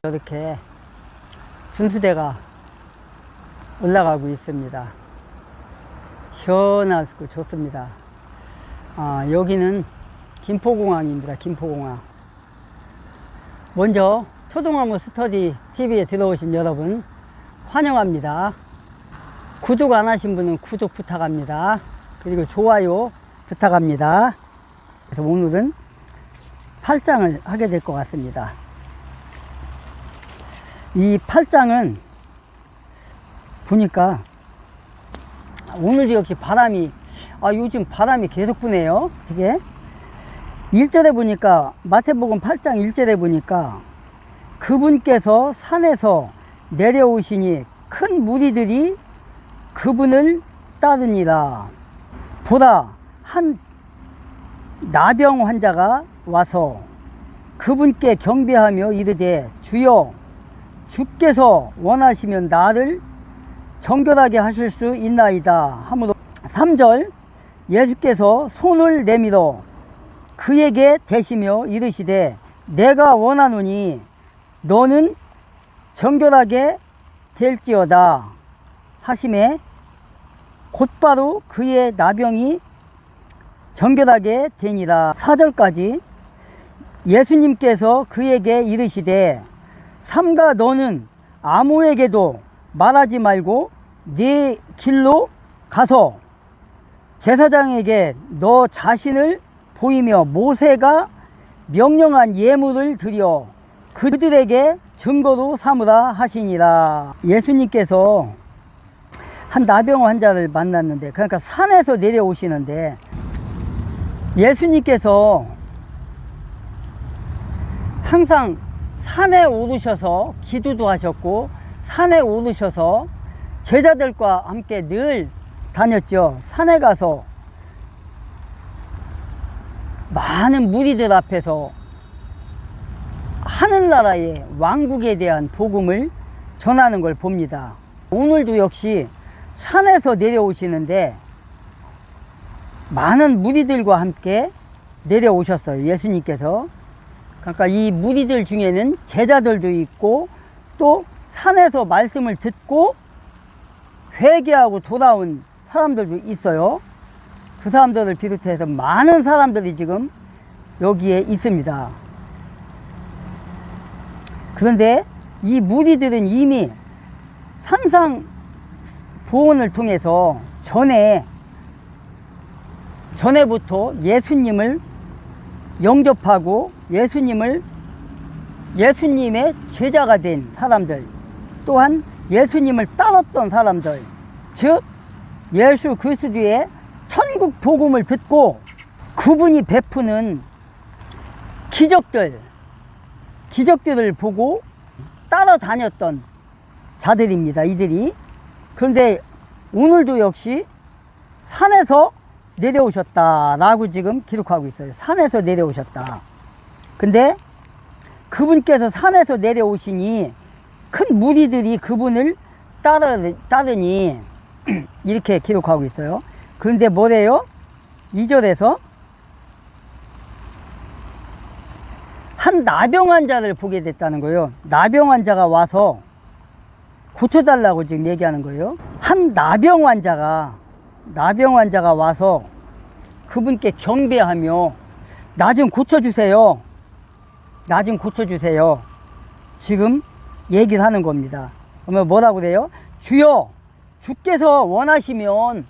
이렇게 분수대가 올라가고 있습니다. 시원하고 좋습니다. 여기는 김포공항입니다. 김포공항. 먼저 초등어물 스터디 TV에 들어오신 여러분 환영합니다. 구독 안 하신 분은 구독 부탁합니다. 그리고 좋아요 부탁합니다. 그래서 오늘은 8장을 하게 될 것 같습니다. 이 8장은 보니까 오늘도 역시 바람이 요즘 바람이 계속 부네요. 어떻게 1절에 보니까 마태복음 8장 1절에 보니까 그분께서 산에서 내려오시니 큰 무리들이 그분을 따르니라. 보다 한 나병 환자가 와서 그분께 경배하며 이르되 주여 주께서 원하시면 나를 정결하게 하실 수 있나이다 하므로 3절 예수께서 손을 내밀어 그에게 대시며 이르시되 내가 원하노니 너는 정결하게 될지어다 하심에 곧바로 그의 나병이 정결하게 되니라. 4절까지 예수님께서 그에게 이르시되 삼가 너는 아무에게도 말하지 말고 네 길로 가서 제사장에게 너 자신을 보이며 모세가 명령한 예물을 드려 그들에게 증거로 삼으라 하시니라. 예수님께서 한 나병 환자를 만났는데, 그러니까 산에서 내려오시는데 예수님께서 항상 산에 오르셔서 기도도 하셨고 산에 오르셔서 제자들과 함께 늘 다녔죠. 산에 가서 많은 무리들 앞에서 하늘나라의 왕국에 대한 복음을 전하는 걸 봅니다. 오늘도 역시 산에서 내려오시는데 많은 무리들과 함께 내려오셨어요. 예수님께서. 그러니까 이 무리들 중에는 제자들도 있고 또 산에서 말씀을 듣고 회개하고 돌아온 사람들도 있어요. 그 사람들을 비롯해서 많은 사람들이 지금 여기에 있습니다. 그런데 이 무리들은 이미 산상보훈을 통해서 전에부터 예수님을 영접하고 예수님의 제자가 된 사람들, 또한 예수님을 따랐던 사람들, 즉 예수 그리스도의 천국 복음을 듣고 그분이 베푸는 기적들을 보고 따라다녔던 자들입니다. 이들이. 그런데 오늘도 역시 산에서 내려오셨다라고 지금 기록하고 있어요. 산에서 내려오셨다. 근데 그분께서 산에서 내려오시니 큰 무리들이 그분을 따르니 이렇게 기록하고 있어요. 그런데 뭐래요? 2절에서 한 나병 환자를 보게 됐다는 거예요. 나병 환자가 와서 고쳐달라고 지금 얘기하는 거예요. 한 나병 환자가 와서 그분께 경배하며 나 좀 고쳐주세요. 지금 얘기를 하는 겁니다. 그러면 뭐라고 그래요? 주여 주께서 원하시면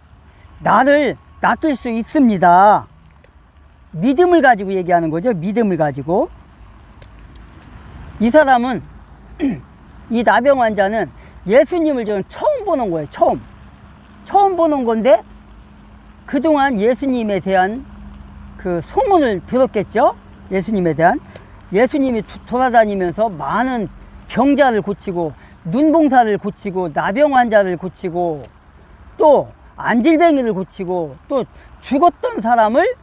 나를 낫을 수 있습니다. 믿음을 가지고 얘기하는 거죠. 믿음을 가지고. 이 사람은 이 나병 환자는 예수님을 지금 처음 보는 거예요. 처음 보는 건데 그동안 예수님에 대한 그 소문을 들었겠죠. 예수님이 돌아다니면서 많은 병자를 고치고 눈봉사를 고치고 나병 환자를 고치고 또 안질뱅이를 고치고 또 죽었던 사람을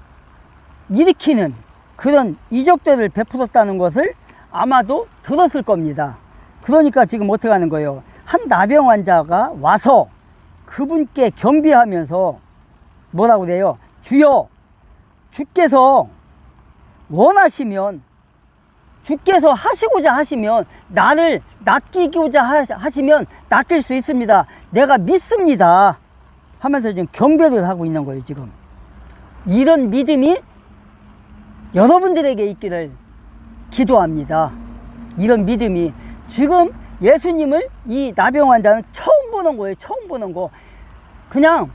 일으키는 그런 이적들을 베풀었다는 것을 아마도 들었을 겁니다. 그러니까 지금 어떻게 하는 거예요? 한 나병 환자가 와서 그분께 경배하면서 뭐라고 그래요? 주여 주께서 원하시면 주께서 하시고자 하시면, 나를 낚이고자 하시면 낚일 수 있습니다. 내가 믿습니다 하면서 지금 경배를 하고 있는 거예요. 지금 이런 믿음이 여러분들에게 있기를 기도합니다. 이런 믿음이. 지금 예수님을 이 나병 환자는 처음 보는 거예요. 처음 보는 거. 그냥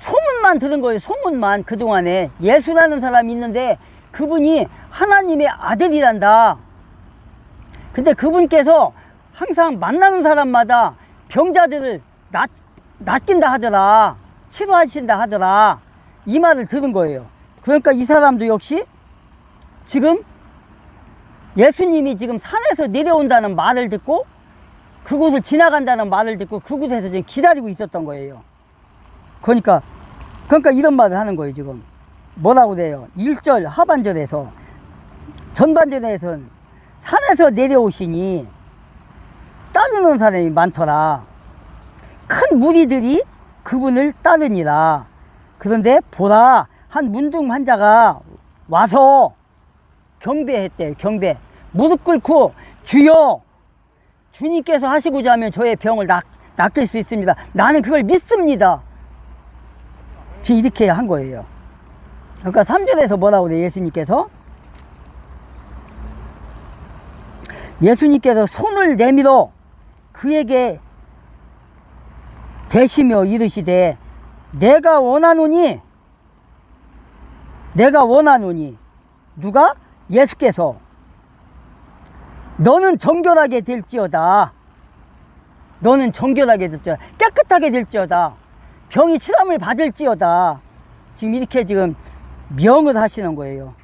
소문만 들은 거예요. 소문만. 그동안에 예수라는 사람이 있는데 그분이 하나님의 아들이란다. 근데 그분께서 항상 만나는 사람마다 병자들을 낫긴다 하더라, 치료하신다 하더라, 이 말을 들은 거예요. 그러니까 이 사람도 역시 지금 예수님이 지금 산에서 내려온다는 말을 듣고, 그곳을 지나간다는 말을 듣고 그곳에서 지금 기다리고 있었던 거예요. 그러니까 이런 말을 하는 거예요. 지금 뭐라고 돼요? 1절 하반절에서, 전반절에서는 산에서 내려오시니 따르는 사람이 많더라. 큰 무리들이 그분을 따르니라. 그런데 보라, 한 문둥 환자가 와서 경배했대요. 경배. 무릎 꿇고, 주여, 주님께서 하시고자 하면 저의 병을 낚일 수 있습니다. 나는 그걸 믿습니다. 지금 이렇게 한 거예요. 그러니까 3절에서 뭐라고 그래요? 예수님께서 손을 내밀어 그에게 대시며 이르시되, 내가 원하노니. 누가? 예수께서. 너는 정결하게 될지어다. 깨끗하게 될지어다. 병이 치람을 받을지어다. 지금 이렇게 지금 명을 하시는 거예요.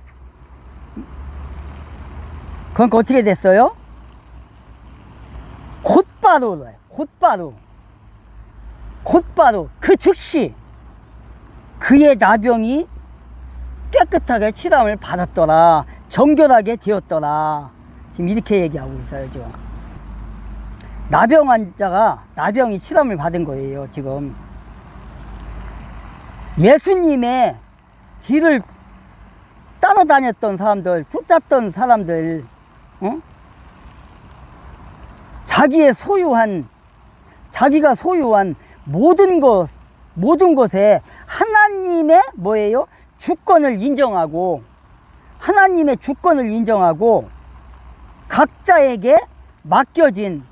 그러니까 어떻게 됐어요? 곧바로 그 즉시 그의 나병이 깨끗하게 치람을 받았더라. 정결하게 되었더라. 지금 이렇게 얘기하고 있어요. 지금 나병 환자가 나병이 치람을 받은 거예요. 지금 예수님의 뒤를 따라다녔던 사람들, 쫓았던 사람들, 자기가 소유한 모든 것에 하나님의 뭐예요? 주권을 인정하고, 각자에게 맡겨진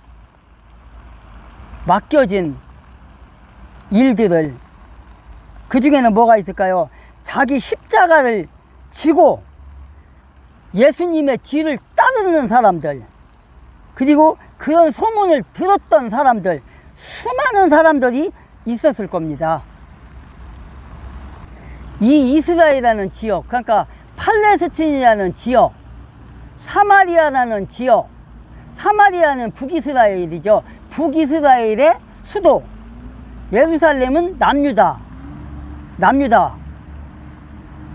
일들을, 그 중에는 뭐가 있을까요? 자기 십자가를 지고 예수님의 뒤를 따르는 사람들, 그리고 그런 소문을 들었던 사람들, 수많은 사람들이 있었을 겁니다. 이 이스라엘이라는 지역, 그러니까 팔레스틴이라는 지역, 사마리아라는 지역, 사마리아는 북이스라엘이죠. 북이스라엘의 수도, 예루살렘은 남유다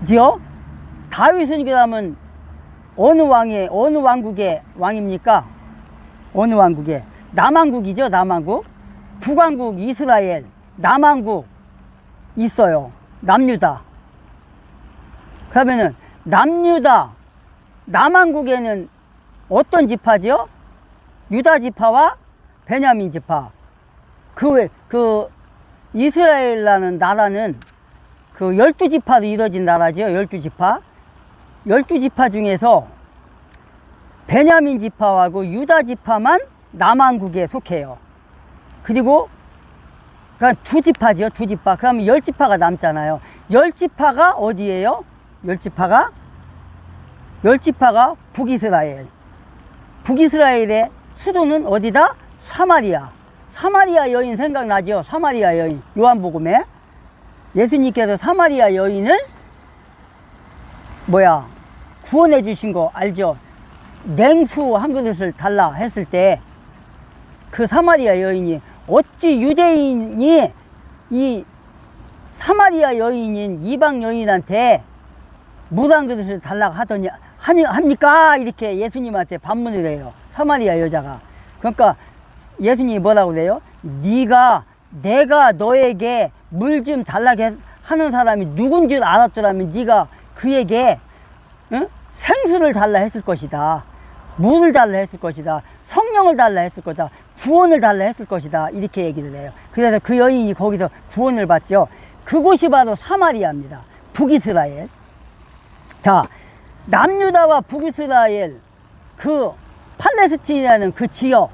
지역. 다윗은 그러면 어느 왕국의 왕입니까? 어느 왕국의? 남왕국이죠. 남왕국. 북왕국 이스라엘, 남왕국 있어요. 남유다. 그러면은 남왕국에는 어떤 지파죠? 유다 지파와 베냐민 지파. 그 이스라엘이라는 나라는 그 12지파로 이루어진 나라죠. 12지파. 12지파 중에서 베냐민 지파하고 유다 지파만 남왕국에 속해요. 그리고 그러니까 2지파죠. 2지파. 그러면 10지파가 남잖아요. 10지파가 어디예요? 10지파가 북이스라엘. 북이스라엘의 수도는 어디다? 사마리아. 사마리아 여인 생각나죠? 사마리아 여인. 요한복음에 예수님께서 사마리아 여인을 구원해 주신 거 알죠? 냉수 한 그릇을 달라 했을 때 그 사마리아 여인이, 어찌 유대인이 이 사마리아 여인인 이방 여인한테 물 한 그릇을 달라고 합니까? 이렇게 예수님한테 반문을 해요. 사마리아 여자가. 그러니까 예수님이 뭐라고 그래요? 내가 너에게 물 좀 달라고 하는 사람이 누군 줄 알았더라면 네가 그에게 생수를 달라 했을 것이다. 물을 달라 했을 것이다. 성령을 달라 했을 것이다. 구원을 달라 했을 것이다. 이렇게 얘기를 해요. 그래서 그 여인이 거기서 구원을 받죠. 그곳이 바로 사마리아입니다. 북이스라엘. 자, 남유다와 북이스라엘, 그 팔레스틴이라는 그 지역,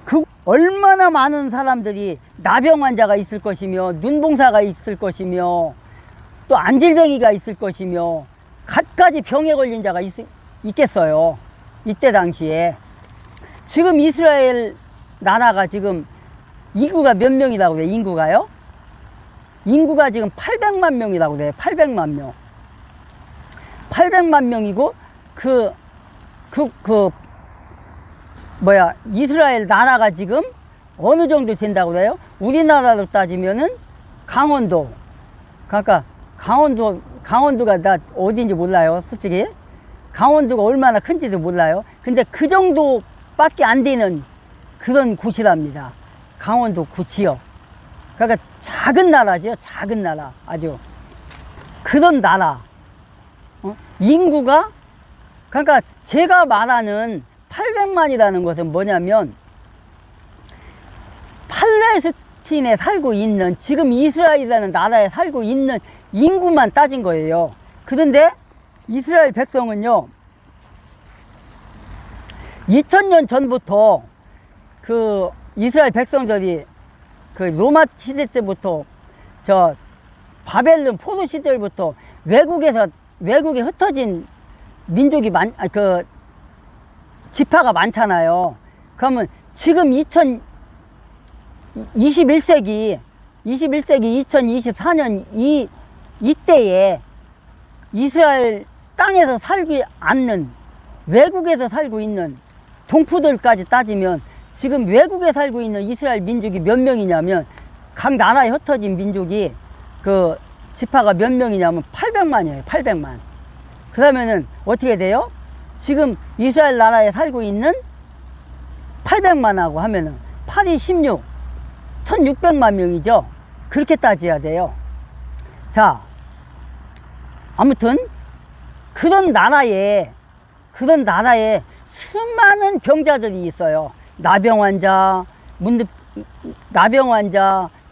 그 얼마나 많은 사람들이 나병 환자가 있을 것이며, 눈봉사가 있을 것이며, 또 안질뱅이가 있을 것이며, 갖가지 병에 걸린 자가 있겠어요. 이때 당시에. 지금 이스라엘 나라가 지금 인구가 몇 명이라고 그래요? 인구가요? 인구가 지금 800만 명이라고 그래요. 800만 명. 800만 명이고, 이스라엘 나라가 지금 어느 정도 된다고 그래요? 우리나라로 따지면은 강원도. 그러니까 강원도가 나 어딘지 몰라요. 솔직히. 강원도가 얼마나 큰지도 몰라요. 근데 그 정도밖에 안 되는 그런 곳이랍니다. 강원도 그 지역. 그러니까 작은 나라죠. 작은 나라. 아주. 그런 나라. 인구가, 그러니까 제가 말하는 800만이라는 것은 뭐냐면, 팔레스틴에 살고 있는, 지금 이스라엘이라는 나라에 살고 있는 인구만 따진 거예요. 그런데 이스라엘 백성은요, 2000년 전부터 그 이스라엘 백성들이 그 로마 시대 때부터 바벨론 포로 시절부터 외국에 흩어진 민족이 지파가 많잖아요. 그러면 지금 21세기 2024년 이때에 이스라엘 땅에서 살지 않는, 외국에서 살고 있는 동포들까지 따지면 지금 외국에 살고 있는 이스라엘 민족이 몇 명이냐면, 각 나라에 흩어진 민족이 그 지파가 몇 명이냐면 800만이에요. 800만. 그러면은 어떻게 돼요? 지금 이스라엘 나라에 살고 있는 800만하고 하면은 8이 16, 1600만 명이죠. 그렇게 따져야 돼요. 자, 아무튼 그런 나라에 수많은 병자들이 있어요. 나병 환자,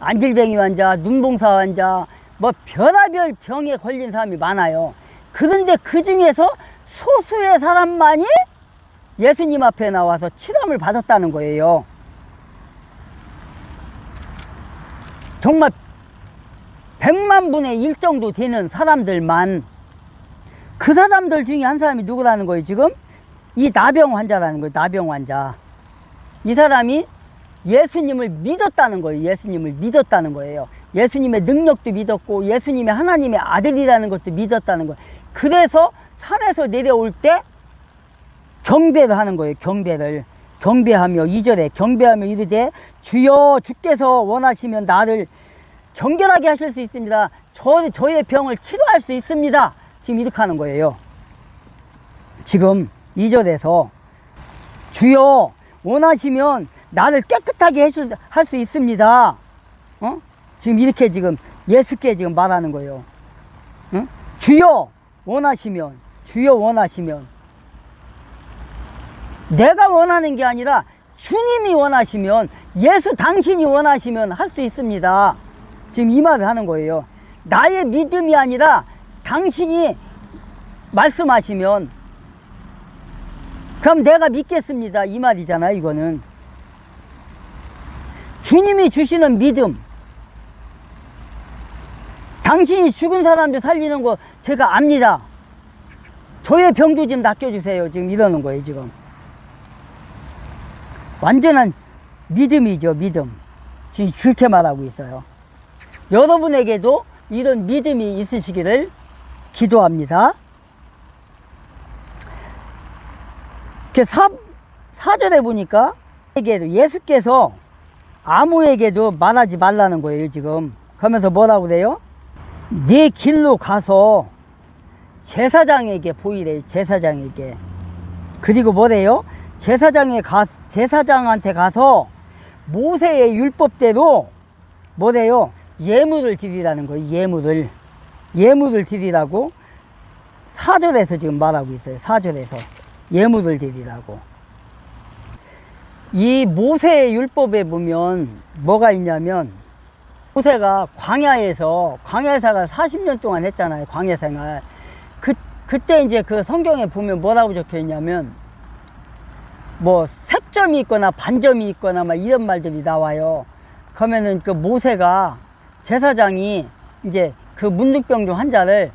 안질뱅이 환자, 눈봉사 환자, 뭐 별의별 병에 걸린 사람이 많아요. 그런데 그 중에서 소수의 사람만이 예수님 앞에 나와서 치료를 받았다는 거예요. 정말 100만 분의 1 정도 되는 사람들만, 그 사람들 중에 한 사람이 누구라는 거예요? 지금 이 나병 환자라는 거예요. 나병 환자. 이 사람이 예수님을 믿었다는 거예요. 예수님을 믿었다는 거예요. 예수님의 능력도 믿었고, 예수님의 하나님의 아들이라는 것도 믿었다는 거예요. 그래서 산에서 내려올 때 경배를 하는 거예요. 경배하며 2절에 경배하며 이르되, 주여, 주께서 원하시면 나를 정결하게 하실 수 있습니다. 저의 병을 치료할 수 있습니다. 지금 이렇게 하는 거예요. 지금 2절에서 주여, 원하시면 나를 깨끗하게 할 수 있습니다. 지금 이렇게 지금 예수께 지금 말하는 거예요. 주여 원하시면, 주여 원하시면. 내가 원하는 게 아니라 주님이 원하시면, 예수 당신이 원하시면 할 수 있습니다. 지금 이 말을 하는 거예요. 나의 믿음이 아니라 당신이 말씀하시면 그럼 내가 믿겠습니다. 이 말이잖아요. 이거는 주님이 주시는 믿음. 당신이 죽은 사람들 살리는 거 제가 압니다. 저의 병도 좀 낚여주세요. 지금 이러는 거예요. 지금 완전한 믿음이죠. 믿음. 지금 그렇게 말하고 있어요. 여러분에게도 이런 믿음이 있으시기를 기도합니다. 4절에 보니까 예수께서 아무에게도 말하지 말라는 거예요. 지금 그러면서 뭐라고 그래요? 네 길로 가서 제사장에게 보이래요. 제사장에게. 그리고 뭐래요? 제사장한테 가서 모세의 율법대로 뭐래요? 예물을 드리라는 거예요. 예물을 드리라고 4절에서 지금 말하고 있어요. 4절에서. 예물을 드리라고. 이 모세의 율법에 보면 뭐가 있냐면, 모세가 광야에서 40년 동안 했잖아요. 광야 생활. 그때 이제 그 성경에 보면 뭐라고 적혀 있냐면, 뭐 색점이 있거나 반점이 있거나 막 이런 말들이 나와요. 그러면은 그 모세가, 제사장이 이제 그 문둥병 환자를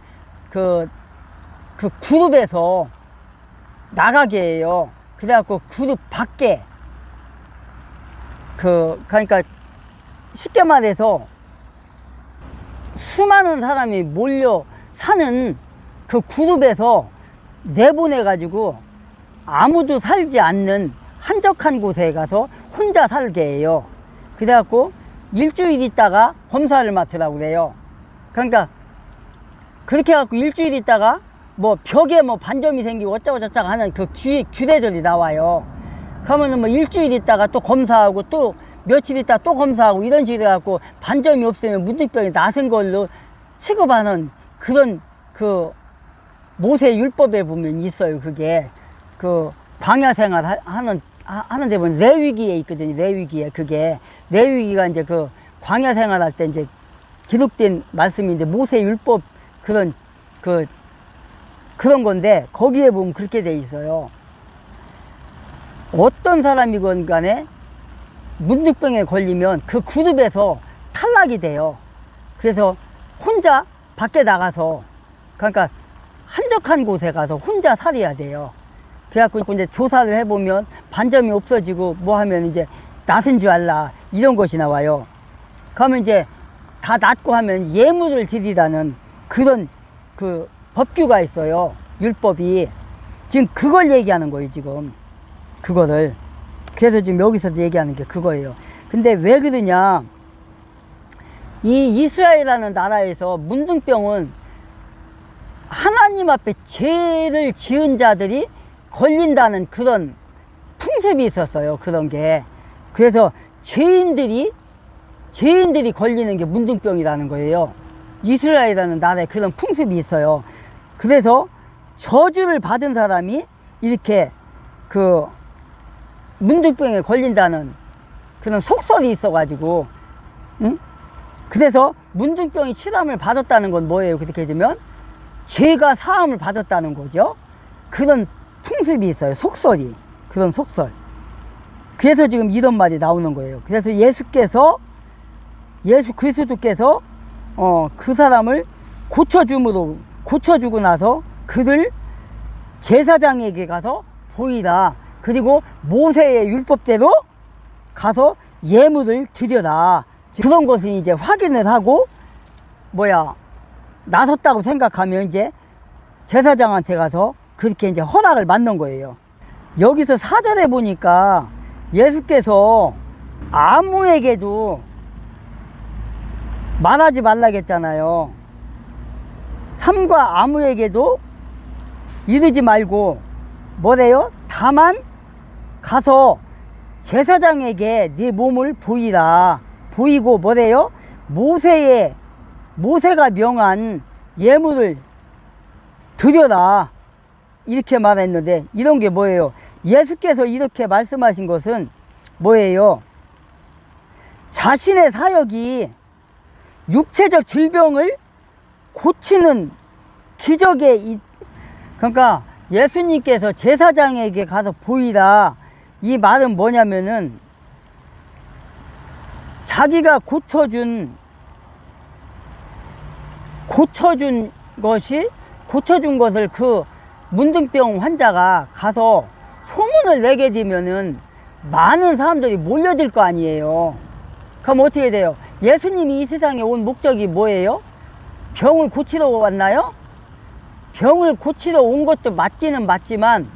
그 그룹에서 나가게 해요. 그래갖고 그룹 밖에, 그러니까 쉽게 말해서 수많은 사람이 몰려 사는 그 그룹에서 내보내가지고 아무도 살지 않는 한적한 곳에 가서 혼자 살게 해요. 그래갖고 일주일 있다가 검사를 맡으라고 그래요. 그러니까 그렇게 해갖고 일주일 있다가 뭐 벽에 뭐 반점이 생기고 어쩌고 저쩌고 하는 그 규례들이 나와요. 그러면은 뭐 일주일 있다가 또 검사하고 또 며칠 있다 또 검사하고 이런 식으로 해갖고 반점이 없으면 문둥병이 나선 걸로 취급하는 그런 그 모세 율법에 보면 있어요. 그게 그 광야 생활 하는데 보면 레위기에 있거든요. 레위기에. 그게 레위기가 이제 그 광야 생활할 때 이제 기록된 말씀인데, 모세 율법 그런 건데, 거기에 보면 그렇게 돼 있어요. 어떤 사람이건 간에 문둥병에 걸리면 그 그룹에서 탈락이 돼요. 그래서 혼자 밖에 나가서, 그러니까 한적한 곳에 가서 혼자 살아야 돼요. 그래갖고 이제 조사를 해보면 반점이 없어지고 뭐 하면 이제 낫은 줄 알라, 이런 것이 나와요. 그러면 이제 다 낫고 하면 예물을 드리라는 그런 그 법규가 있어요. 율법이. 지금 그걸 얘기하는 거예요, 지금. 그거를. 그래서 지금 여기서 얘기하는 게 그거예요. 근데 왜 그러냐. 이 이스라엘이라는 나라에서 문둥병은 하나님 앞에 죄를 지은 자들이 걸린다는 그런 풍습이 있었어요. 그런 게. 그래서 죄인들이 걸리는 게 문둥병이라는 거예요. 이스라엘이라는 나라에 그런 풍습이 있어요. 그래서 저주를 받은 사람이 이렇게 그 문둥병에 걸린다는 그런 속설이 있어가지고, 응? 그래서 문둥병이 치람을 받았다는 건 뭐예요? 그렇게 되면 죄가 사함을 받았다는 거죠. 그런 풍습이 있어요. 속설이. 그런 속설. 그래서 지금 이런 말이 나오는 거예요. 그래서 예수 그리스도께서 그 사람을 고쳐주고 나서 그를 제사장에게 가서 보이라. 그리고 모세의 율법대로 가서 예물을 드려라. 그런 것을 이제 확인을 하고 나섰다고 생각하면 이제 제사장한테 가서 그렇게 이제 허락을 받는 거예요. 여기서 4절에 보니까 예수께서 아무에게도 말하지 말라겠잖아요. 삼가 아무에게도 이르지 말고 뭐래요? 다만 가서 제사장에게 네 몸을 보이라. 보이고 뭐래요? 모세가 명한 예물을 드려라. 이렇게 말했는데, 이런 게 뭐예요? 예수께서 이렇게 말씀하신 것은 뭐예요? 자신의 사역이 육체적 질병을 고치는 기적의 그러니까 예수님께서 제사장에게 가서 보이라. 이 말은 뭐냐면은 자기가 고쳐준 것을 그 문둥병 환자가 가서 소문을 내게 되면은 많은 사람들이 몰려들 거 아니에요. 그럼 어떻게 돼요? 예수님이 이 세상에 온 목적이 뭐예요? 병을 고치러 왔나요? 병을 고치러 온 것도 맞기는 맞지만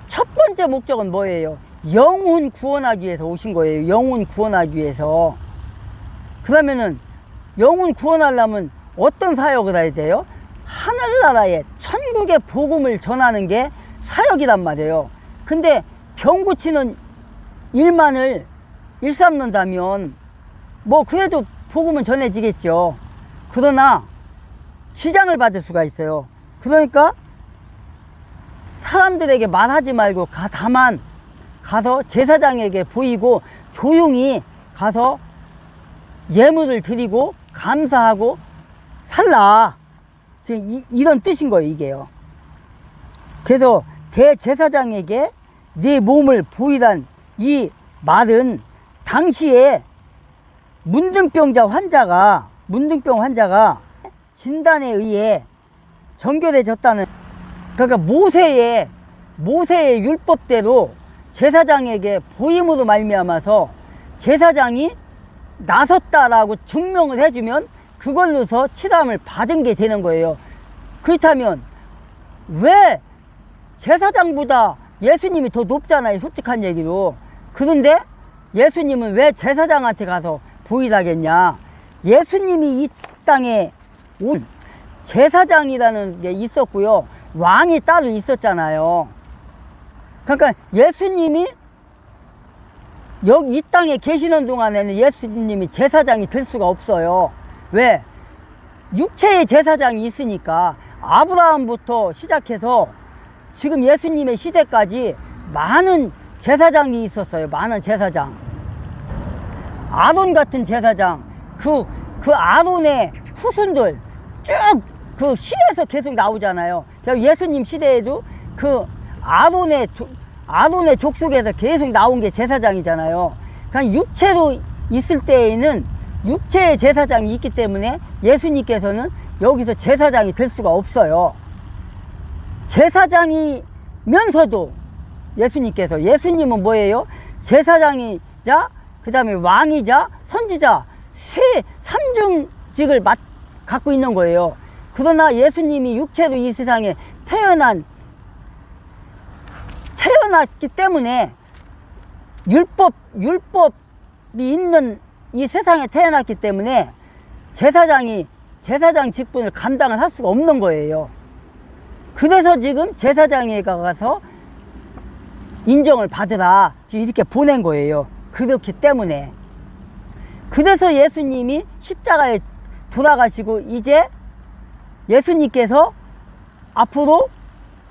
첫 번째 목적은 뭐예요? 영혼 구원하기 위해서 오신 거예요. 영혼 구원하기 위해서. 그러면은 영혼 구원하려면 어떤 사역을 해야 돼요? 하늘나라에 천국의 복음을 전하는 게 사역이란 말이에요. 근데 병 고치는 일만을 일삼는다면 뭐 그래도 복음은 전해지겠죠. 그러나 지장을 받을 수가 있어요. 그러니까 사람들에게 말하지 말고 다만 가서 제사장에게 보이고 조용히 가서 예물을 드리고 감사하고 살라. 지금 이런 뜻인 거예요, 이게요. 그래서 대제사장에게 네 몸을 보이란 이 말은 당시에 문둥병 환자가 진단에 의해 정결해졌다는, 그러니까 모세의 율법대로 제사장에게 보임으로 말미암아서 제사장이 나섰다라고 증명을 해주면 그걸로서 치람을 받은 게 되는 거예요. 그렇다면 왜 제사장보다 예수님이 더 높잖아요, 솔직한 얘기로. 그런데 예수님은 왜 제사장한테 가서 보이라겠냐. 예수님이 이 땅에 온 제사장이라는 게 있었고요, 왕이 따로 있었잖아요. 그러니까 예수님이 여기 이 땅에 계시는 동안에는 예수님이 제사장이 될 수가 없어요. 왜? 육체의 제사장이 있으니까. 아브라함부터 시작해서 지금 예수님의 시대까지 많은 제사장이 있었어요. 많은 제사장. 아론 같은 제사장, 그 아론의 후손들 쭉 그 시에서 계속 나오잖아요. 예수님 시대에도 그 아론의 족속에서 계속 나온 게 제사장이잖아요. 그냥 육체로 있을 때에는 육체의 제사장이 있기 때문에 예수님께서는 여기서 제사장이 될 수가 없어요. 제사장이면서도 예수님은 뭐예요? 제사장이자 그 다음에 왕이자 선지자 삼중직을 갖고 있는 거예요. 그러나 예수님이 육체로 이 세상에 태어났기 때문에 율법이 있는 이 세상에 태어났기 때문에 제사장 직분을 감당을 할 수가 없는 거예요. 그래서 지금 제사장에 가서 인정을 받으라 지금 이렇게 보낸 거예요. 그렇기 때문에. 그래서 예수님이 십자가에 돌아가시고 이제 예수님께서 앞으로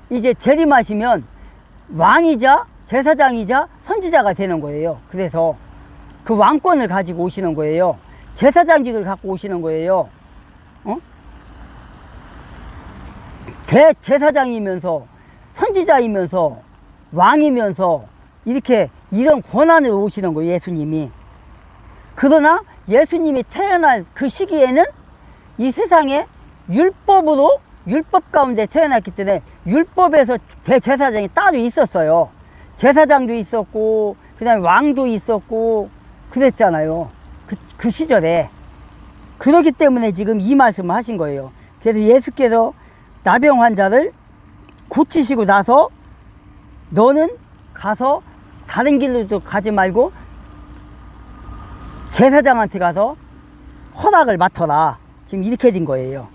이제 재림하시면 왕이자 제사장이자 선지자가 되는 거예요. 그래서 그 왕권을 가지고 오시는 거예요. 제사장직을 갖고 오시는 거예요. 대제사장이면서 선지자이면서 왕이면서 이런 권한으로 오시는 거예요, 예수님이. 그러나 예수님이 태어날 그 시기에는 이 세상에 율법 가운데 태어났기 때문에 율법에서 대제사장이 따로 있었어요. 제사장도 있었고 그 다음에 왕도 있었고 그랬잖아요. 그 시절에. 그렇기 때문에 지금 이 말씀을 하신 거예요. 그래서 예수께서 나병 환자를 고치시고 나서 너는 가서 다른 길로도 가지 말고 제사장한테 가서 허락을 맡아라. 지금 이렇게 된 거예요.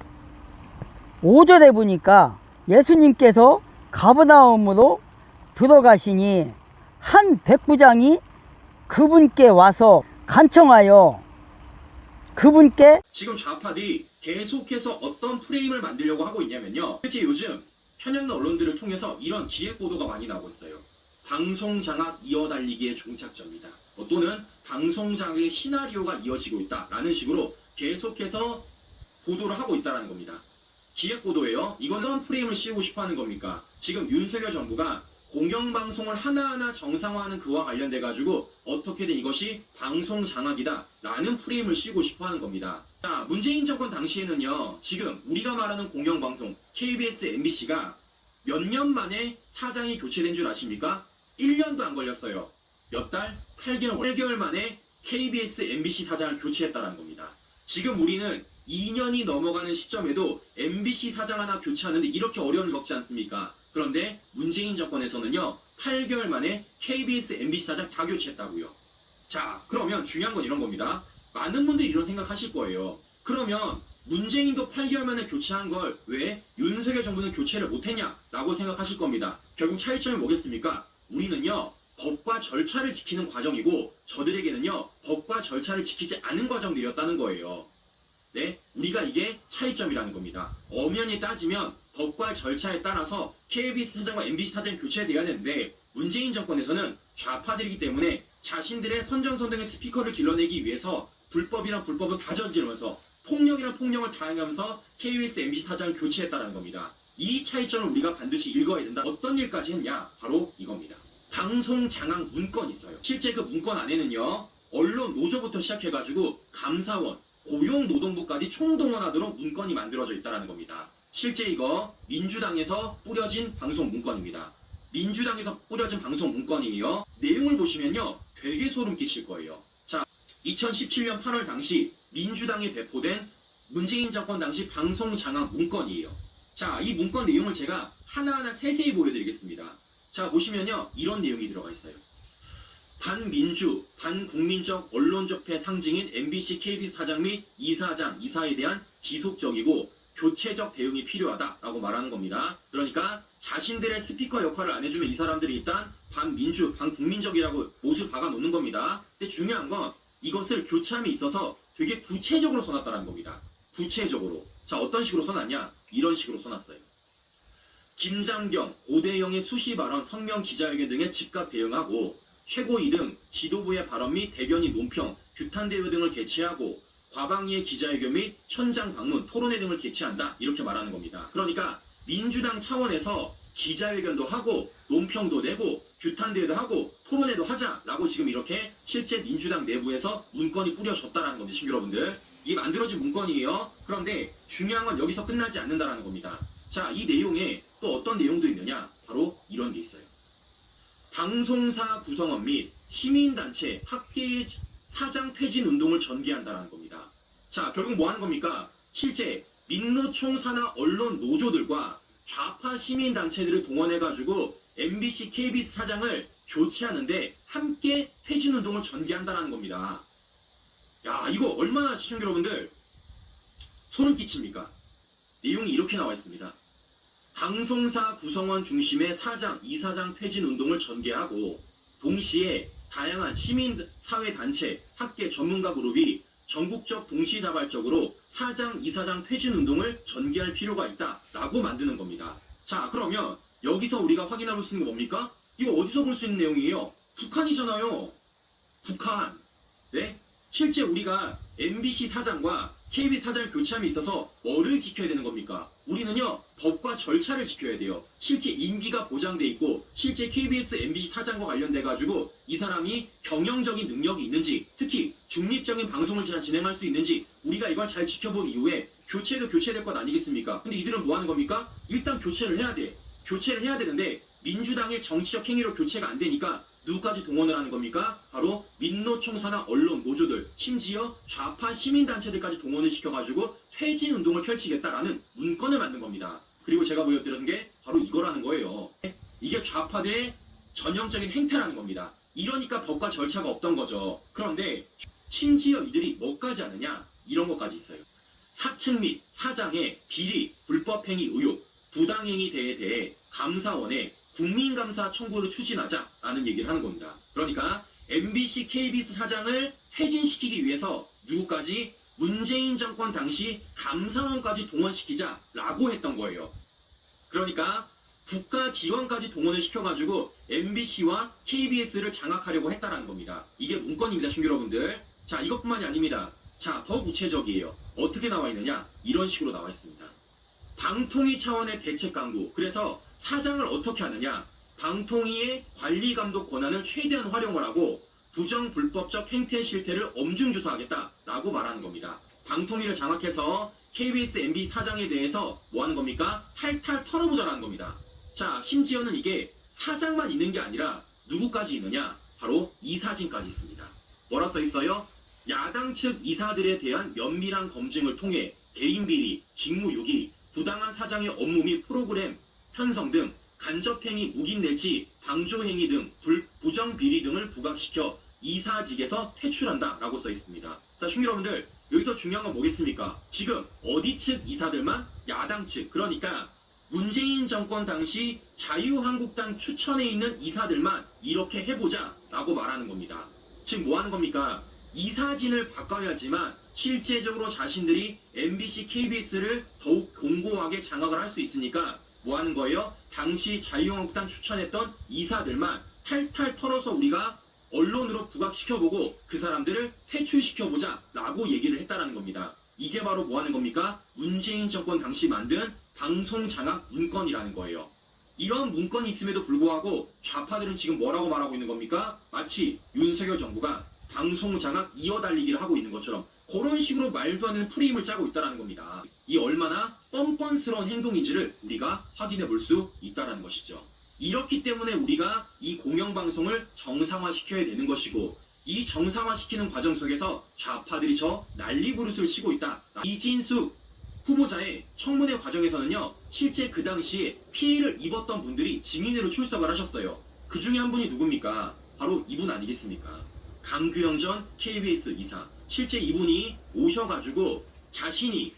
5절에 보니까 예수님께서 가버나움으로 들어가시니 한 백부장이 그분께 와서 간청하여 그분께 지금 좌파들이 계속해서 어떤 프레임을 만들려고 하고 있냐면요. 특히 요즘 편향된 언론들을 통해서 이런 기획 보도가 많이 나오고 있어요. 방송 장악 이어달리기의 종착점이다. 또는 방송 장악의 시나리오가 이어지고 있다라는 식으로 계속해서 보도를 하고 있다는 겁니다. 기획 보도예요. 이거는 프레임을 씌우고 싶어하는 겁니까? 지금 윤석열 정부가 공영방송을 하나하나 정상화하는 그와 관련돼 가지고 어떻게든 이것이 방송 장악이다 라는 프레임을 씌우고 싶어하는 겁니다. 자, 문재인 정권 당시에는요, 지금 우리가 말하는 공영방송 KBS, MBC가 몇 년 만에 사장이 교체된 줄 아십니까? 1년도 안 걸렸어요. 몇 달? 8개월 만에 KBS, MBC 사장을 교체했다는 겁니다. 지금 우리는 2년이 넘어가는 시점에도 MBC 사장 하나 교체하는데 이렇게 어려움을 겪지 않습니까? 그런데 문재인 정권에서는요, 8개월 만에 KBS, MBC 사장 다 교체했다고요. 자, 그러면 중요한 건 이런 겁니다. 많은 분들이 이런 생각하실 거예요. 그러면 문재인도 8개월 만에 교체한 걸 왜 윤석열 정부는 교체를 못했냐라고 생각하실 겁니다. 결국 차이점이 뭐겠습니까? 우리는요, 법과 절차를 지키는 과정이고 저들에게는요, 법과 절차를 지키지 않은 과정들이었다는 거예요. 네, 우리가 이게 차이점이라는 겁니다. 엄연히 따지면 법과 절차에 따라서 KBS 사장과 MBC 사장이 교체돼야 되는데 문재인 정권에서는 좌파들이기 때문에 자신들의 선전선동의 스피커를 길러내기 위해서 불법이란 불법을 다 저지르면서 폭력이란 폭력을 다행하면서 KBS, MBC 사장을 교체했다는 겁니다. 이 차이점을 우리가 반드시 읽어야 된다. 어떤 일까지 했냐? 바로 이겁니다. 방송 장악 문건이 있어요. 실제 그 문건 안에는요. 언론 노조부터 시작해가지고 감사원, 고용노동부까지 총동원하도록 문건이 만들어져 있다는 겁니다. 실제 이거 민주당에서 뿌려진 방송 문건입니다. 민주당에서 뿌려진 방송 문건이에요. 내용을 보시면요. 되게 소름 끼칠 거예요. 자, 2017년 8월 당시 민주당에 배포된 문재인 정권 당시 방송 장악 문건이에요. 자, 이 문건 내용을 제가 하나하나 세세히 보여드리겠습니다. 자, 보시면요. 이런 내용이 들어가 있어요. 반민주, 반국민적 언론접해 상징인 MBC, KBS 사장 및 이사장, 이사에 대한 지속적이고 교체적 대응이 필요하다라고 말하는 겁니다. 그러니까 자신들의 스피커 역할을 안 해주면 이 사람들이 일단 반민주, 반국민적이라고 못을 박아놓는 겁니다. 근데 중요한 건 이것을 교체함에 있어서 되게 구체적으로 써놨다는 겁니다. 구체적으로. 자, 어떤 식으로 써놨냐? 이런 식으로 써놨어요. 김장경, 오대영의 수시 발언, 성명 기자회견 등에 즉각 대응하고 최고 2등 지도부의 발언 및 대변인 논평, 규탄 대회 등을 개최하고 과방위의 기자회견 및 현장 방문, 토론회 등을 개최한다. 이렇게 말하는 겁니다. 그러니까 민주당 차원에서 기자회견도 하고 논평도 내고 규탄 대회도 하고 토론회도 하자라고 지금 이렇게 실제 민주당 내부에서 문건이 뿌려졌다는 겁니다. 여러분들. 이게 만들어진 문건이에요. 그런데 중요한 건 여기서 끝나지 않는다는 겁니다. 자, 이 내용에 또 어떤 내용도 있느냐? 바로 이런 게 있어요. 방송사 구성원 및 시민단체, 학계의 사장 퇴진 운동을 전개한다는 겁니다. 자, 결국 뭐 하는 겁니까? 실제 민노총 산하 언론 노조들과 좌파 시민단체들을 동원해가지고 MBC, KBS 사장을 교체하는데 함께 퇴진 운동을 전개한다는 겁니다. 야, 이거 얼마나 시청자 여러분들 소름 끼칩니까? 내용이 이렇게 나와 있습니다. 방송사 구성원 중심의 사장, 이사장 퇴진 운동을 전개하고 동시에 다양한 시민사회단체, 학계 전문가 그룹이 전국적 동시다발적으로 사장, 이사장 퇴진 운동을 전개할 필요가 있다라고 만드는 겁니다. 자, 그러면 여기서 우리가 확인할 수 있는 게 뭡니까? 이거 어디서 볼 수 있는 내용이에요? 북한이잖아요. 북한. 네? 실제 우리가 MBC 사장과 KBS 사장을 교체함에 있어서 뭐를 지켜야 되는 겁니까? 우리는요, 법과 절차를 지켜야 돼요. 실제 임기가 보장돼 있고, 실제 KBS, MBC 사장과 관련돼가지고 이 사람이 경영적인 능력이 있는지, 특히 중립적인 방송을 잘 진행할 수 있는지 우리가 이걸 잘 지켜본 이후에 교체도 교체될 것 아니겠습니까? 근데 이들은 뭐 하는 겁니까? 일단 교체를 해야 돼. 교체를 해야 되는데 민주당의 정치적 행위로 교체가 안 되니까 누구까지 동원을 하는 겁니까? 바로 민노총 산하 언론 노조들, 심지어 좌파 시민단체들까지 동원을 시켜가지고 퇴진 운동을 펼치겠다라는 문건을 만든 겁니다. 그리고 제가 보여드렸던 게 바로 이거라는 거예요. 이게 좌파들의 전형적인 행태라는 겁니다. 이러니까 법과 절차가 없던 거죠. 그런데 심지어 이들이 뭐까지 하느냐? 이런 것까지 있어요. 사측 및 사장의 비리, 불법행위 의혹, 부당행위 대에 대해 감사원에 국민감사 청구를 추진하자라는 얘기를 하는 겁니다. 그러니까 MBC, KBS 사장을 퇴진시키기 위해서 누구까지? 문재인 정권 당시 감사원까지 동원시키자라고 했던 거예요. 그러니까 국가기관까지 동원을 시켜가지고 MBC와 KBS를 장악하려고 했다는 겁니다. 이게 문건입니다, 신규 여러분들. 자, 이것뿐만이 아닙니다. 자, 더 구체적이에요. 어떻게 나와 있느냐? 이런 식으로 나와 있습니다. 방통위 차원의 대책 강구. 그래서 사장을 어떻게 하느냐? 방통위의 관리 감독 권한을 최대한 활용을 하고 부정불법적 행태 실태를 엄중 조사하겠다라고 말하는 겁니다. 방통위를 장악해서 KBS, MBC 사장에 대해서 뭐 하는 겁니까? 탈탈 털어보자라는 겁니다. 자, 심지어는 이게 사장만 있는 게 아니라 누구까지 있느냐? 바로 이사진까지 있습니다. 뭐라 써 있어요? 야당 측 이사들에 대한 면밀한 검증을 통해 개인비리, 직무유기, 부당한 사장의 업무 및 프로그램 편성 등 간접행위, 묵인낼지, 방조행위 등 부정비리 등을 부각시켜 이사직에서 퇴출한다라고 써 있습니다. 자, 시청자 여러분들, 여기서 중요한 건 뭐겠습니까? 지금 어디 측 이사들만? 야당 측. 그러니까 문재인 정권 당시 자유한국당 추천에 있는 이사들만 이렇게 해보자라고 말하는 겁니다. 지금 뭐 하는 겁니까? 이사진을 바꿔야지만 실제적으로 자신들이 MBC, KBS를 더욱 공고하게 장악을 할 수 있으니까 뭐 하는 거예요? 당시 자유한국당 추천했던 이사들만 탈탈 털어서 우리가 언론으로 부각시켜보고 그 사람들을 퇴출시켜보자 라고 얘기를 했다라는 겁니다. 이게 바로 뭐 하는 겁니까? 문재인 정권 당시 만든 방송 장악 문건이라는 거예요. 이런 문건이 있음에도 불구하고 좌파들은 지금 뭐라고 말하고 있는 겁니까? 마치 윤석열 정부가 방송 장악 이어달리기를 하고 있는 것처럼 그런 식으로 말도 안 되는 프레임을 짜고 있다는 겁니다. 이 얼마나 뻔뻔스러운 행동인지를 우리가 확인해 볼 수 있다는 것이죠. 이렇기 때문에 우리가 이 공영방송을 정상화시켜야 되는 것이고 이 정상화시키는 과정 속에서 좌파들이 저 난리 부르스를 치고 있다. 이진숙 후보자의 청문회 과정에서는요. 실제 그 당시에 피해를 입었던 분들이 증인으로 출석을 하셨어요. 그 중에 한 분이 누굽니까? 바로 이분 아니겠습니까? 강규영 전 KBS 이사. 실제 이분이 오셔가지고 자신이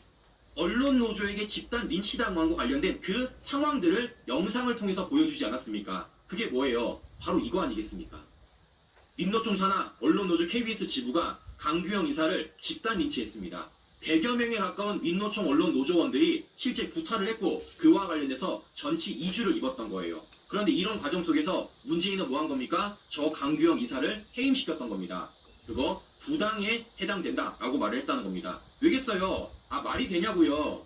언론 노조에게 집단 린치당한 과 관련된 그 상황들을 영상을 통해서 보여주지 않았습니까? 그게 뭐예요? 바로 이거 아니겠습니까? 민노총 산하 언론노조 KBS 지부가 강규영 이사를 집단 린치했습니다. 100여 명에 가까운 민노총 언론 노조원들이 실제 구타를 했고 그와 관련해서 전치 2주를 입었던 거예요. 그런데 이런 과정 속에서 문재인은 뭐 한 겁니까? 저 강규영 이사를 해임시켰던 겁니다. 그거 부당에 해당된다라고 말을 했다는 겁니다. 왜겠어요? 말이 되냐고요.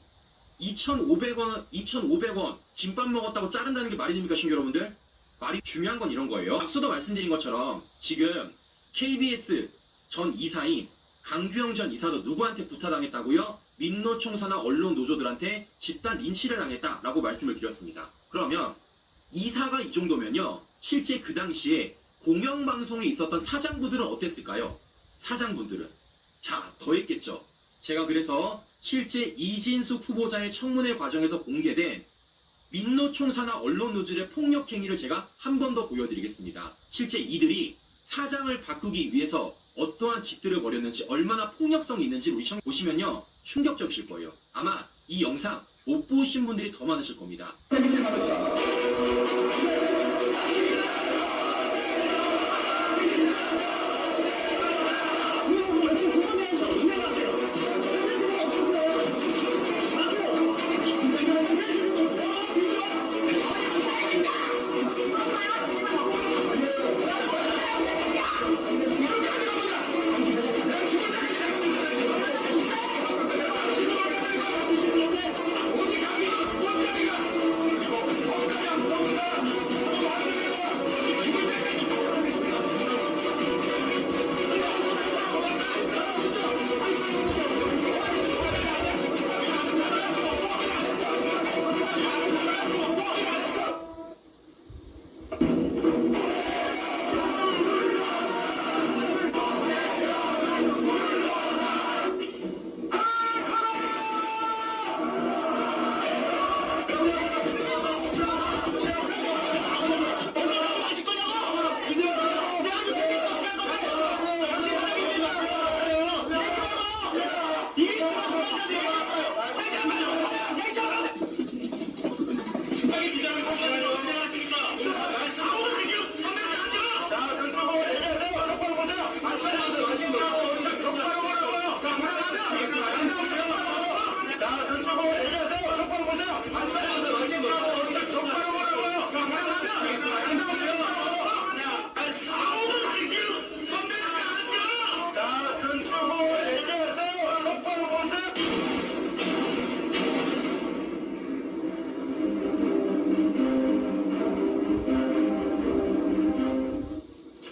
2,500원 김밥 먹었다고 자른다는 게 말이 됩니까, 신규 여러분들? 말이 중요한 건 이런 거예요. 앞서도 말씀드린 것처럼 지금 KBS 전 이사인 강규영 전 이사도 누구한테 구타당했다고요? 민노총 산하 언론 노조들한테 집단 린치를 당했다라고 말씀을 드렸습니다. 그러면 이사가 이 정도면요. 실제 그 당시에 공영방송에 있었던 사장부들은 어땠을까요? 사장분들은. 자, 더 했겠죠. 제가 그래서 실제 이진숙 후보자의 청문회 과정에서 공개된 민노총 산하 언론 노조의 폭력 행위를 제가 한 번 더 보여드리겠습니다. 실제 이들이 사장을 바꾸기 위해서 어떠한 짓들을 벌였는지 얼마나 폭력성이 있는지 우리 보시면요 충격적이실 거예요. 아마 이 영상 못 보신 분들이 더 많으실 겁니다.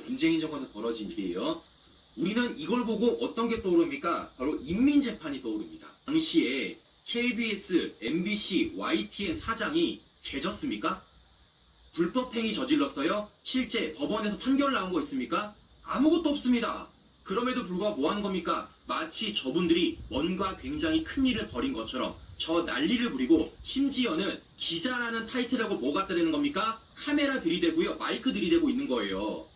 문재인 정권에서 벌어진 일이에요. 우리는 이걸 보고 어떤 게 떠오릅니까? 바로 인민재판이 떠오릅니다. 당시에 KBS, MBC, YTN 사장이 죄졌습니까? 불법행위 저질렀어요? 실제 법원에서 판결 나온 거 있습니까? 아무것도 없습니다. 그럼에도 불구하고 뭐 하는 겁니까? 마치 저분들이 뭔가 굉장히 큰 일을 벌인 것처럼 저 난리를 부리고 심지어는 기자라는 타이틀하고 뭐 갖다 대는 겁니까? 카메라 들이대고요. 마이크 들이대고 있는 거예요.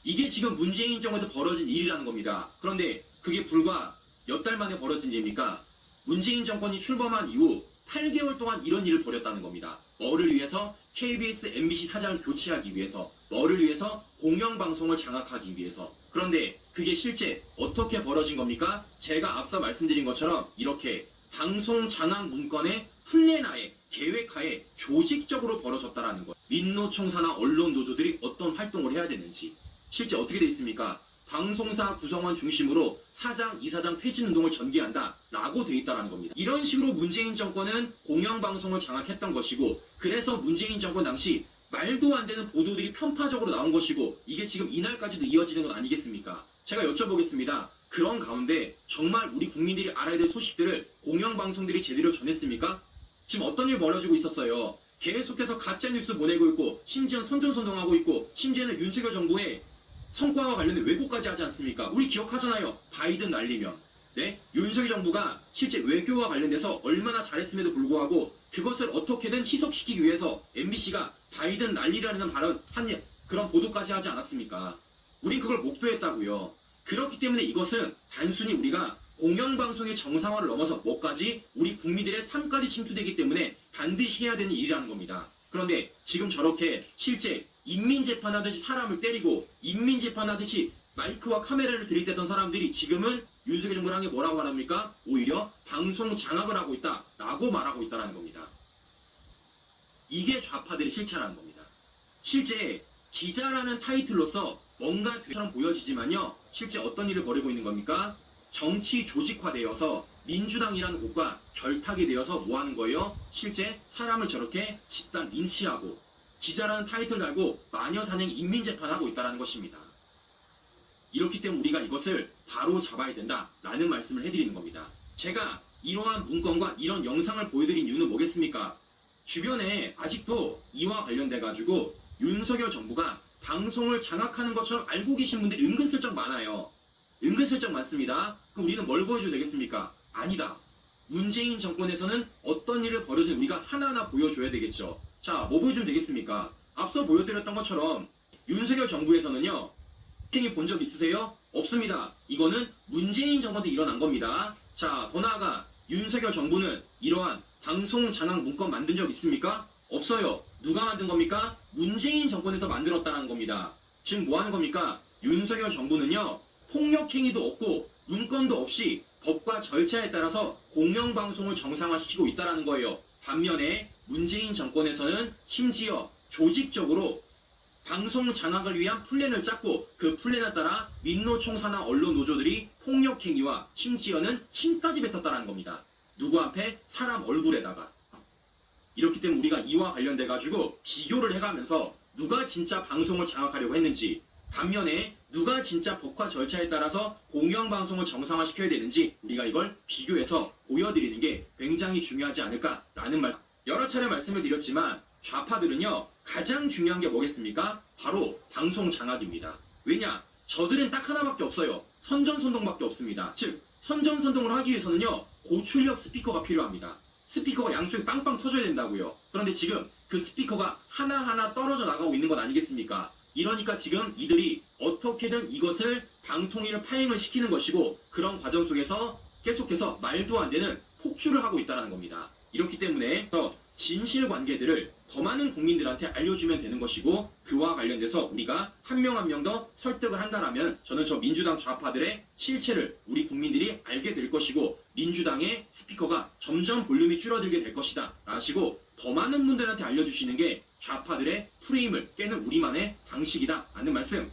이게 지금 문재인 정부에서 벌어진 일이라는 겁니다. 그런데 그게 불과 몇 달 만에 벌어진 일입니까? 문재인 정권이 출범한 이후 8개월 동안 이런 일을 벌였다는 겁니다. 뭐를 위해서? KBS, MBC 사장을 교체하기 위해서, 뭐를 위해서? 공영방송을 장악하기 위해서. 그런데 그게 실제 어떻게 벌어진 겁니까? 제가 앞서 말씀드린 것처럼 이렇게 방송 장악 문건의 플랜하에, 계획하에 조직적으로 벌어졌다라는 것. 민노총사나 언론 노조들이 어떤 활동을 해야 되는지, 실제 어떻게 돼 있습니까? 방송사 구성원 중심으로 사장, 이사장 퇴진운동을 전개한다 라고 돼 있다는 겁니다. 이런 식으로 문재인 정권은 공영방송을 장악했던 것이고, 그래서 문재인 정권 당시 말도 안 되는 보도들이 편파적으로 나온 것이고, 이게 지금 이날까지도 이어지는 건 아니겠습니까? 제가 여쭤보겠습니다. 그런 가운데 정말 우리 국민들이 알아야 될 소식들을 공영방송들이 제대로 전했습니까? 지금 어떤 일 벌어지고 있었어요? 계속해서 가짜뉴스 보내고 있고, 심지어는 선전선동하고 있고, 심지어는 윤석열 정부의 성과와 관련된 왜곡까지 하지 않습니까? 우리 기억하잖아요. 바이든 날리면. 네? 윤석열 정부가 실제 외교와 관련돼서 얼마나 잘했음에도 불구하고 그것을 어떻게든 희석시키기 위해서 MBC가 바이든 난리라는 발언, 한 그런 보도까지 하지 않았습니까? 우린 그걸 목도했다고요. 그렇기 때문에 이것은 단순히 우리가 공영방송의 정상화를 넘어서 뭐까지 우리 국민들의 삶까지 침투되기 때문에 반드시 해야 되는 일이라는 겁니다. 그런데 지금 저렇게 실제 인민재판하듯이 사람을 때리고 인민재판하듯이 마이크와 카메라를 들이댔던 사람들이 지금은 윤석열 정부를 향해 뭐라고 말합니까? 오히려 방송 장악을 하고 있다 라고 말하고 있다는 겁니다. 이게 좌파들의 실체라는 겁니다. 실제 기자라는 타이틀로서 뭔가 되처럼 보여지지만요, 실제 어떤 일을 벌이고 있는 겁니까? 정치 조직화되어서 민주당이라는 곳과 결탁이 되어서 뭐 하는 거예요? 실제 사람을 저렇게 집단 린치하고 기자라는 타이틀 달고 마녀사냥 인민재판하고 있다는 것입니다. 이렇기 때문에 우리가 이것을 바로 잡아야 된다라는 말씀을 해드리는 겁니다. 제가 이러한 문건과 이런 영상을 보여드린 이유는 뭐겠습니까? 주변에 아직도 이와 관련돼가지고 윤석열 정부가 방송을 장악하는 것처럼 알고 계신 분들이 은근슬쩍 많아요. 은근슬쩍 많습니다. 그럼 우리는 뭘 보여줘야 되겠습니까? 아니다. 문재인 정권에서는 어떤 일을 벌여준 우리가 하나하나 보여줘야 되겠죠. 자, 뭐 보여주면 되겠습니까? 앞서 보여드렸던 것처럼 윤석열 정부에서는요, 행위 본 적 있으세요? 없습니다. 이거는 문재인 정권 때 일어난 겁니다. 자, 더 나아가 윤석열 정부는 이러한 방송 장악 문건 만든 적 있습니까? 없어요. 누가 만든 겁니까? 문재인 정권에서 만들었다는 겁니다. 지금 뭐 하는 겁니까? 윤석열 정부는요, 폭력 행위도 없고 문건도 없이 법과 절차에 따라서 공영방송을 정상화시키고 있다는 거예요. 반면에 문재인 정권에서는 심지어 조직적으로 방송 장악을 위한 플랜을 짰고, 그 플랜에 따라 민노총사나 언론 노조들이 폭력 행위와 심지어는 침까지 뱉었다는 겁니다. 누구 앞에? 사람 얼굴에다가. 이렇기 때문에 우리가 이와 관련돼 가지고 비교를 해가면서 누가 진짜 방송을 장악하려고 했는지, 반면에 누가 진짜 법과 절차에 따라서 공영방송을 정상화시켜야 되는지 우리가 이걸 비교해서 보여드리는 게 굉장히 중요하지 않을까라는 말씀. 여러 차례 말씀을 드렸지만 좌파들은요, 가장 중요한 게 뭐겠습니까? 바로 방송 장악입니다. 왜냐? 저들은 딱 하나밖에 없어요. 선전선동밖에 없습니다. 즉, 선전선동을 하기 위해서는요, 고출력 스피커가 필요합니다. 스피커가 양쪽에 빵빵 터져야 된다고요. 그런데 지금 그 스피커가 하나하나 떨어져 나가고 있는 것 아니겠습니까? 이러니까 지금 이들이 어떻게든 이것을 방통위를 파행을 시키는 것이고, 그런 과정 속에서 계속해서 말도 안 되는 폭주를 하고 있다는 겁니다. 이렇기 때문에 진실 관계들을 더 많은 국민들한테 알려주면 되는 것이고, 그와 관련돼서 우리가 한 명 한 명 더 설득을 한다라면 저는 저 민주당 좌파들의 실체를 우리 국민들이 알게 될 것이고, 민주당의 스피커가 점점 볼륨이 줄어들게 될 것이다 라시고 더 많은 분들한테 알려주시는 게 좌파들의 프레임을 깨는 우리만의 방식이다 라는 말씀